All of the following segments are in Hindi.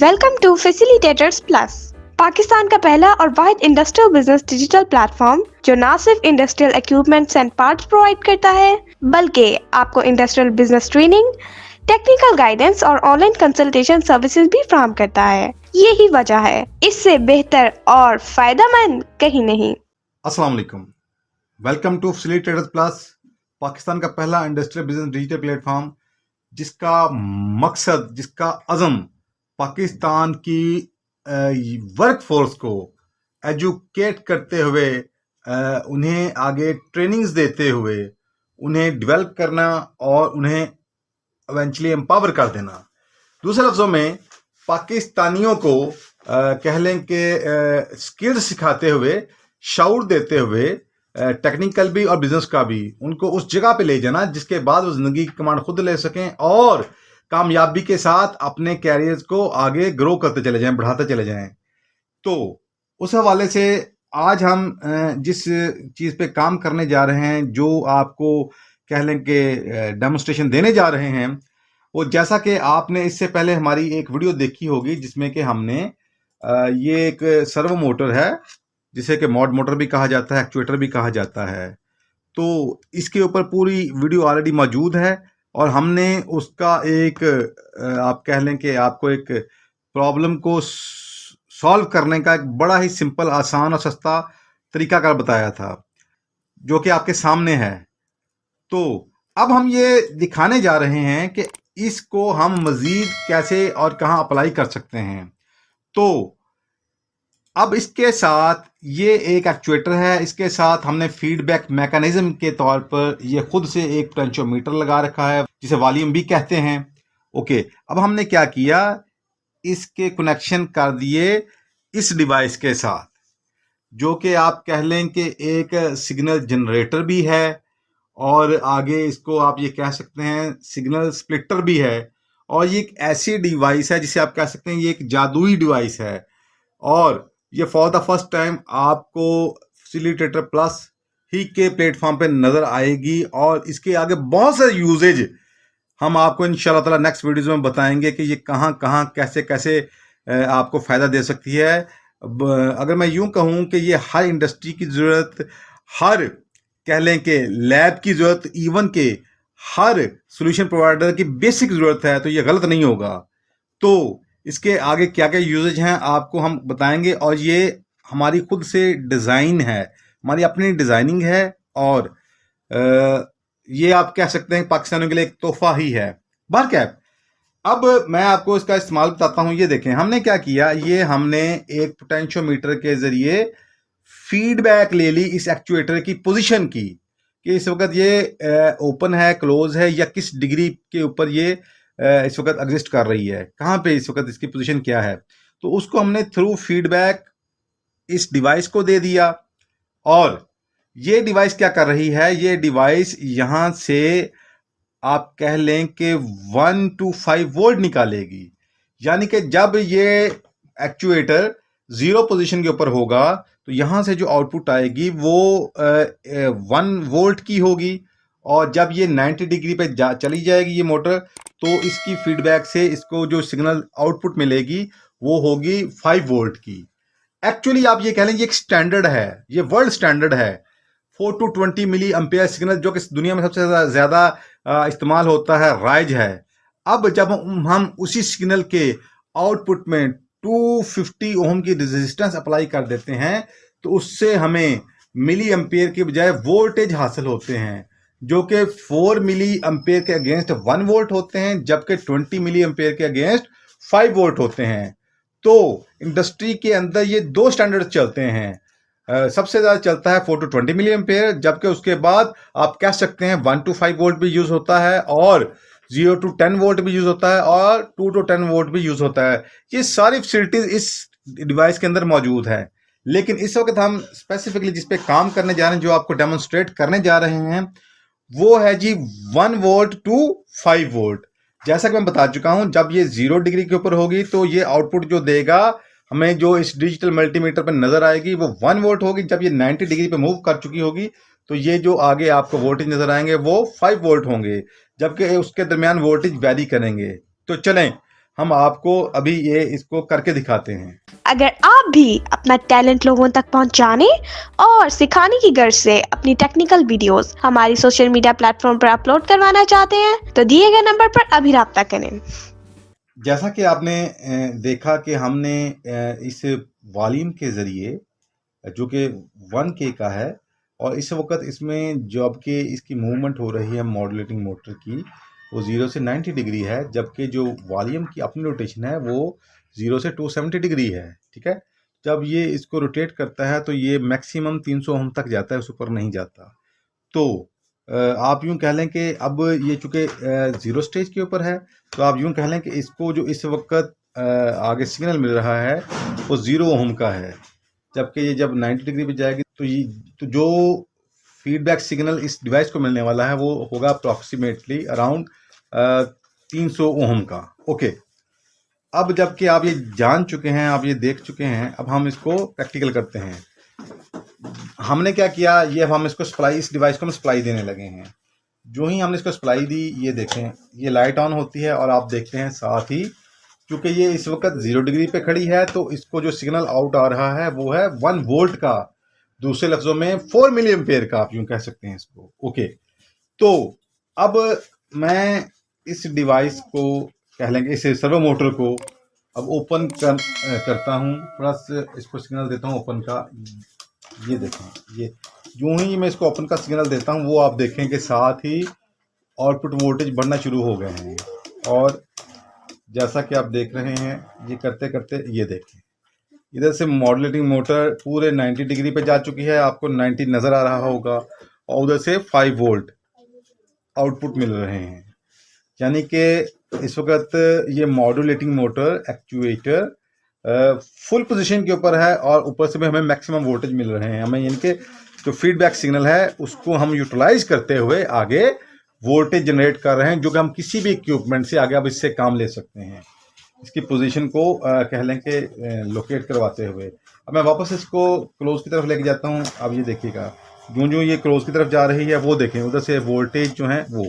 Welcome to facilitators plus, Pakistan का पहला और वाहिद इंडस्ट्रियल बिजनेस डिजिटल प्लेटफॉर्म जो न सिर्फ industrial equipments and parts provide करता है बल्कि आपको industrial business training, technical guidance और ऑनलाइन कंसल्टेशन सर्विसेज भी फराहम करता है। यही वजह है, इससे बेहतर और फायदेमंद कहीं नहीं। अस्सलाम वालेकुम, welcome to facilitators plus, Pakistan का पहला इंडस्ट्रियल बिजनेस डिजिटल प्लेटफॉर्म जिसका मकसद, जिसका अज़म पाकिस्तान की वर्क फोर्स को एजुकेट करते हुए, उन्हें आगे ट्रेनिंग्स देते हुए, उन्हें डेवलप करना और उन्हें इवेंचुअली एम्पावर कर देना। दूसरे लफ्ज़ों में पाकिस्तानियों को कह लें कि स्किल्स सिखाते हुए, शऊर देते हुए, टेक्निकल भी और बिजनेस का भी, उनको उस जगह पे ले जाना जिसके बाद वो ज़िंदगी की कमांड खुद ले सकें और कामयाबी के साथ अपने कैरियर्स को आगे ग्रो करते चले जाएं, बढ़ाते चले जाएं। तो उस हवाले से आज हम जिस चीज़ पे काम करने जा रहे हैं, जो आपको कह लें कि डेमोन्स्ट्रेशन देने जा रहे हैं, वो जैसा कि आपने इससे पहले हमारी एक वीडियो देखी होगी जिसमें कि हमने ये एक सर्वो मोटर है जिसे कि मॉड मोटर भी कहा जाता है, एक्चुएटर भी कहा जाता है। तो इसके ऊपर पूरी वीडियो ऑलरेडी मौजूद है और हमने उसका एक आप कह लें कि आपको एक प्रॉब्लम को सॉल्व करने का एक बड़ा ही सिंपल, आसान और सस्ता तरीकाकार बताया था जो कि आपके सामने है। तो अब हम ये दिखाने जा रहे हैं कि इसको हम मज़ीद कैसे और कहाँ अप्लाई कर सकते हैं। तो अब इसके साथ ये एक एक्चुएटर है, इसके साथ हमने फीडबैक मैकेनिज्म के तौर पर ये खुद से एक पोटेंशियोमीटर लगा रखा है जिसे वॉल्यूम भी कहते हैं। ओके, अब हमने क्या किया, इसके कनेक्शन कर दिए इस डिवाइस के साथ, जो कि आप कह लें कि एक सिग्नल जनरेटर भी है और आगे इसको आप ये कह सकते हैं सिग्नल स्प्लिटर भी है। और ये एक ऐसी डिवाइस है जिसे आप कह सकते हैं ये एक जादुई डिवाइस है और ये फॉर द फर्स्ट टाइम आपको फैसिलिटेटर प्लस ही के प्लेटफॉर्म पे नज़र आएगी और इसके आगे बहुत सारे यूजेज हम आपको इंशाल्लाह ताला नेक्स्ट वीडियोज़ में बताएंगे कि ये कहाँ कहाँ कैसे कैसे आपको फ़ायदा दे सकती है। अगर मैं यूं कहूं कि ये हर इंडस्ट्री की ज़रूरत, हर कह लें कि लैब की ज़रूरत, इवन के हर सोल्यूशन प्रोवाइडर की बेसिक ज़रूरत है, तो ये गलत नहीं होगा। तो इसके आगे क्या क्या यूजेज हैं आपको हम बताएंगे और ये हमारी खुद से डिज़ाइन है, हमारी अपनी डिज़ाइनिंग है और ये आप कह सकते हैं पाकिस्तानियों के लिए एक तोहफा ही है। बहरकैफ अब मैं आपको इसका इस्तेमाल बताता हूँ। ये देखें हमने क्या किया, ये हमने एक पोटेंशियोमीटर के ज़रिए फीडबैक ले ली इस एक्चुएटर की पोजीशन की कि इस वक्त ये ओपन है, क्लोज है या किस डिग्री के ऊपर ये इस वक्त एग्जिस्ट कर रही है, कहाँ पे इस वक्त इसकी पोजीशन क्या है। तो उसको हमने थ्रू फीडबैक इस डिवाइस को दे दिया और ये डिवाइस क्या कर रही है, ये डिवाइस यहाँ से आप कह लें कि 1 to 5 वोल्ट निकालेगी। यानी कि जब ये एक्चुएटर 0 पोजीशन के ऊपर होगा तो यहाँ से जो आउटपुट आएगी वो 1 वोल्ट की होगी और जब ये 90 डिग्री पे चली जाएगी ये मोटर, तो इसकी फीडबैक से इसको जो सिग्नल आउटपुट मिलेगी वो होगी 5 वोल्ट की। एक्चुअली आप ये कह लें ये एक स्टैंडर्ड है, ये वर्ल्ड स्टैंडर्ड है। 4 to 20 मिली एम्पेयर सिग्नल जो कि दुनिया में सबसे ज़्यादा इस्तेमाल होता है, राइज है। अब जब हम उसी सिग्नल के आउटपुट में 250 ओम की रेजिस्टेंस अप्लाई कर देते हैं तो उससे हमें मिली एम्पेयर के बजाय वोल्टेज हासिल होते हैं जो कि 4 मिली एम्पेयर के अगेंस्ट 1 वोल्ट होते हैं, जबकि 20 मिली एम्पेयर के अगेंस्ट 5 वोल्ट होते हैं। तो इंडस्ट्री के अंदर ये दो स्टैंडर्ड चलते हैं। सबसे ज़्यादा चलता है 4 to 20 मिली एम्पेयर, जबकि उसके बाद आप कह सकते हैं 1 to 5 वोल्ट भी यूज़ होता है और 0 to 10 वोल्ट भी यूज़ होता है और 2 to 10 वोल्ट भी यूज़ होता है। ये सारी फैसिलिटीज़ इस डिवाइस के अंदर मौजूद है। लेकिन इस वक्त हम स्पेसिफिकली जिस पे काम करने जा रहे हैं, जो आपको डेमोन्स्ट्रेट करने जा रहे हैं, वो है जी 1 वोल्ट to 5 वोल्ट। जैसा कि मैं बता चुका हूं, जब ये 0 डिग्री के ऊपर होगी तो ये आउटपुट जो देगा हमें, जो इस डिजिटल मल्टीमीटर पर नजर आएगी, वो 1 वोल्ट होगी। जब ये 90 डिग्री पे मूव कर चुकी होगी तो ये जो आगे आपको वोल्टेज नजर आएंगे वो 5 वोल्ट होंगे, जबकि उसके दरमियान वोल्टेज वैरी करेंगे। तो चलें हम आपको अभी ये इसको करके दिखाते हैं। अगर आप भी अपना टैलेंट लोगों तक पहुंचाने और सिखाने की गर्ज से अपनी टेक्निकल वीडियोस हमारी सोशल मीडिया प्लेटफॉर्म पर अपलोड करवाना चाहते हैं तो दिए गए नंबर पर अभी राब्ता करें। जैसा कि आपने देखा कि हमने इस वॉल्यूम के ज़रिए जो कि 1K का है और इस वक्त इसमें जब कि इसकी मूवमेंट हो रही है मॉड्यूलेटिंग मोटर की वो 0 से 90 डिग्री है, जबकि जो वॉल्यूम की अपनी रोटेशन है वो 0 से 270 डिग्री है। ठीक है, जब ये इसको रोटेट करता है तो ये मैक्सिमम 300 ओम तक जाता है, उस ऊपर नहीं जाता। तो आप यूं कह लें कि अब ये चूँकि ज़ीरो स्टेज के ऊपर है तो आप यूं कह लें कि इसको जो इस वक्त आगे सिग्नल मिल रहा है वो 0 ओम का है, जबकि ये जब 90 डिग्री पे जाएगी तो जो फीडबैक सिग्नल इस डिवाइस को मिलने वाला है वो होगा अप्रॉक्सीमेटली अराउंड 300 ओम का। ओके, अब जबकि आप ये जान चुके हैं, आप ये देख चुके हैं, अब हम इसको प्रैक्टिकल करते हैं। हमने क्या किया, ये अब हम इसको सप्लाई, इस डिवाइस को हम सप्लाई देने लगे हैं। जो ही हमने इसको सप्लाई दी, ये देखें ये लाइट ऑन होती है और आप देखते हैं साथ ही क्योंकि ये इस वक्त 0 डिग्री पे खड़ी है तो इसको जो सिग्नल आउट आ रहा है वो है 1 वोल्ट का, दूसरे लफ्जों में 4 मिली एम्पेयर का, आप यूं कह सकते हैं इसको। ओके, तो अब मैं इस डिवाइस को कह लेंगे, इस सर्वो मोटर को अब ओपन करता हूं, थोड़ा सा इसको सिग्नल देता हूं ओपन का। ये देखें, ये यूं ही मैं इसको ओपन का सिग्नल देता हूं वो आप देखें कि साथ ही आउटपुट वोल्टेज बढ़ना शुरू हो गए हैं। और जैसा कि आप देख रहे हैं ये करते करते ये देखें इधर से मॉड्यूलेटिंग मोटर पूरे 90 डिग्री पे जा चुकी है, आपको 90 नज़र आ रहा होगा, और उधर से 5 वोल्ट आउटपुट मिल रहे हैं। यानी कि इस वक्त ये modulating motor actuator full position के ऊपर है और ऊपर से भी हमें मैक्सिमम वोल्टेज मिल रहे हैं। हमें यानी कि जो फीडबैक सिग्नल है उसको हम यूटिलाइज करते हुए आगे वोल्टेज जनरेट कर रहे हैं, जो कि हम किसी भी इक्विपमेंट से आगे अब इससे काम ले सकते हैं, इसकी पोजीशन को कह लें कि लोकेट करवाते हुए। अब मैं वापस इसको क्लोज की तरफ लेके जाता हूं। अब ये देखिएगा जो ये क्लोज की तरफ जा रही है वो देखें उधर से वोल्टेज जो है वो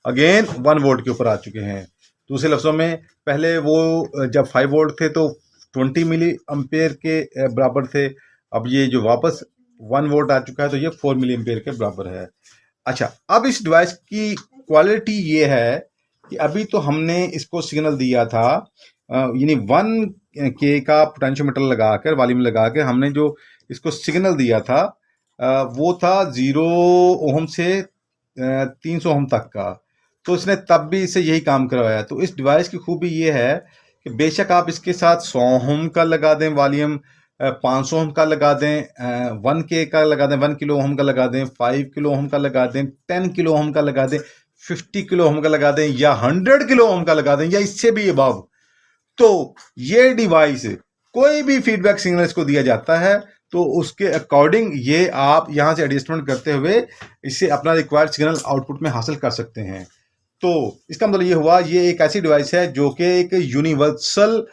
अगेन 1 वोल्ट के ऊपर आ चुके हैं। दूसरे लफ्ज़ों में पहले वो जब 5 वोल्ट थे तो 20 मिली एम्पेयर के बराबर थे, अब ये जो वापस 1 वोल्ट आ चुका है तो ये 4 मिली एम्पेयर के बराबर है। अच्छा, अब इस डिवाइस की क्वालिटी ये है कि अभी तो हमने इसको सिग्नल दिया था यानी 1K का पोटेंशियोमीटर लगाकर, वॉल्यूम लगाकर हमने जो इसको सिग्नल दिया था वो था 0 ओम से 300 ओम तक का, तो इसने तब भी इससे यही काम करवाया। तो इस डिवाइस की खूबी ये है कि बेशक आप इसके साथ 100 ओम का लगा दें वॉल्यूम, 500 ओम का लगा दें, 1K का लगा दें, 1 किलो ओम का लगा दें, 5 किलो ओम का लगा दें, 10 किलो ओम का लगा दें, 50 किलो ओम का लगा दें या 100 किलो ओम का लगा दें या इससे भी अबव, तो ये डिवाइस कोई भी फीडबैक सिग्नल इसको दिया जाता है तो उसके अकॉर्डिंग ये आप यहां से एडजस्टमेंट करते हुए इससे अपना रिक्वायर्ड सिग्नल आउटपुट में हासिल कर सकते हैं। तो इसका मतलब ये हुआ, ये एक ऐसी डिवाइस है जो कि एक यूनिवर्सल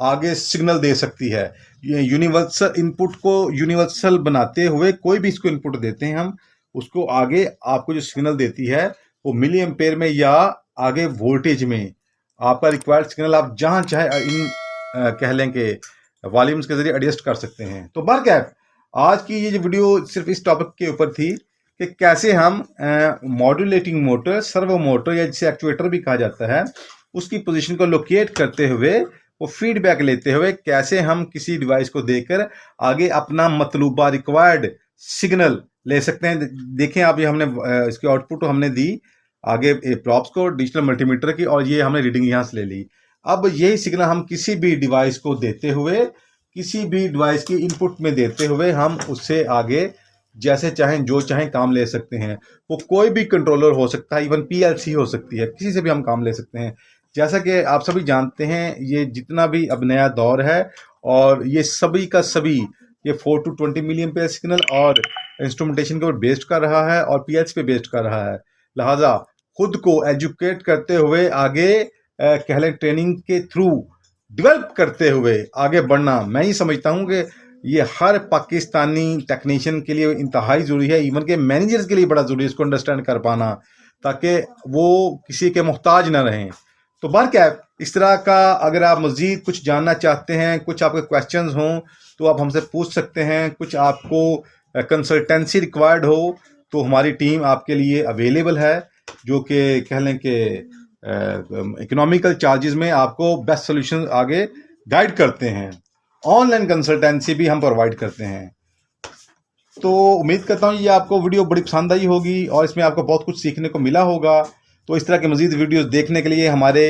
आगे सिग्नल दे सकती है। ये यूनिवर्सल इनपुट को यूनिवर्सल बनाते हुए कोई भी इसको इनपुट देते हैं हम, उसको आगे आपको जो सिग्नल देती है वो मिली एम्पेयर में या आगे वोल्टेज में आपका रिक्वायर्ड सिग्नल आप जहां चाहे इन कह लें कि वॉल्यूम्स के जरिए एडजस्ट कर सकते हैं। तो बरकैफ आज की ये जो वीडियो सिर्फ इस टॉपिक के ऊपर थी कि कैसे हम मॉड्यूलेटिंग मोटर, सर्वो मोटर या जिसे एक्चुएटर भी कहा जाता है, उसकी पोजीशन को लोकेट करते हुए वो फीडबैक लेते हुए कैसे हम किसी डिवाइस को देकर आगे अपना मतलूबा रिक्वायर्ड सिग्नल ले सकते हैं। देखें आप, ये हमने इसकी आउटपुट हमने दी आगे प्रॉप्स को डिजिटल मल्टीमीटर की, और ये हमने रीडिंग यहाँ से ले ली। अब यही सिग्नल हम किसी भी डिवाइस को देते हुए, किसी भी डिवाइस की इनपुट में देते हुए हम उससे आगे जैसे चाहें जो चाहें काम ले सकते हैं। वो कोई भी कंट्रोलर हो सकता है, इवन PLC हो सकती है, किसी से भी हम काम ले सकते हैं। जैसा कि आप सभी जानते हैं ये जितना भी अब नया दौर है और ये सभी का सभी ये 4 to 20 मिली एम्पेयर सिग्नल और इंस्ट्रूमेंटेशन के ऊपर बेस्ड कर रहा है और PLC पे बेस्ड कर रहा है। लिहाजा खुद को एजुकेट करते हुए आगे कह लें ट्रेनिंग के थ्रू डेवलप करते हुए आगे बढ़ना, मैं ही समझता हूं कि ये हर पाकिस्तानी टेक्नीशियन के लिए इंतहाई ज़रूरी है, इवन के मैनेजर्स के लिए बड़ा ज़रूरी है इसको अंडरस्टैंड कर पाना, ताकि वो किसी के मोहताज ना रहें। तो बहरकैफ इस तरह का अगर आप मज़ीद कुछ जानना चाहते हैं, कुछ आपके क्वेश्चंस हों तो आप हमसे पूछ सकते हैं। कुछ आपको कंसल्टेंसी रिक्वायर्ड हो तो हमारी टीम आपके लिए अवेलेबल है, जो कि कह लें कि इकोनॉमिकल चार्जेस में आपको बेस्ट सोल्यूशन आगे गाइड करते हैं। ऑनलाइन कंसल्टेंसी भी हम प्रोवाइड करते हैं। तो उम्मीद करता हूँ ये आपको वीडियो बड़ी पसंद आई होगी और इसमें आपको बहुत कुछ सीखने को मिला होगा। तो इस तरह के मज़ीद वीडियोस देखने के लिए हमारे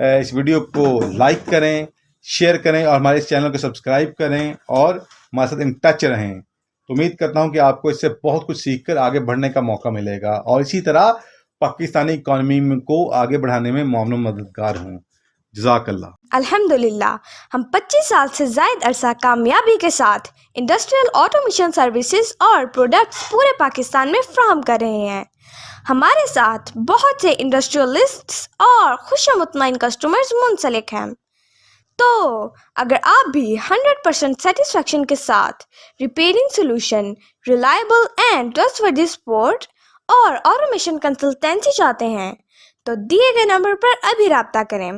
इस वीडियो को लाइक करें, शेयर करें और हमारे इस चैनल को सब्सक्राइब करें और हमारे साथ इन टच रहें। तो उम्मीद करता हूँ कि आपको इससे बहुत कुछ सीखकर आगे बढ़ने का मौका मिलेगा और इसी तरह पाकिस्तानी इकॉनमी को आगे बढ़ाने में मामून मददगार हों। जज़ाकल्लाह। अल्हम्दुलिल्लाह, हम 25 साल से ज़ायद अरसा कामयाबी के साथ इंडस्ट्रियल ऑटोमेशन सर्विसेज और प्रोडक्ट्स पूरे पाकिस्तान में फ्राहम कर रहे हैं। हमारे साथ बहुत से इंडस्ट्रियलिस्ट्स और खुशमुतमईन कस्टमर्स मुंसलिक हैं। तो अगर आप भी 100% सेटिस्फेक्शन के साथ repairing solution, reliable and trustworthy support और ऑटोमेशन कंसल्टेंसी चाहते हैं तो दिए गए नंबर पर अभी राब्ता करें।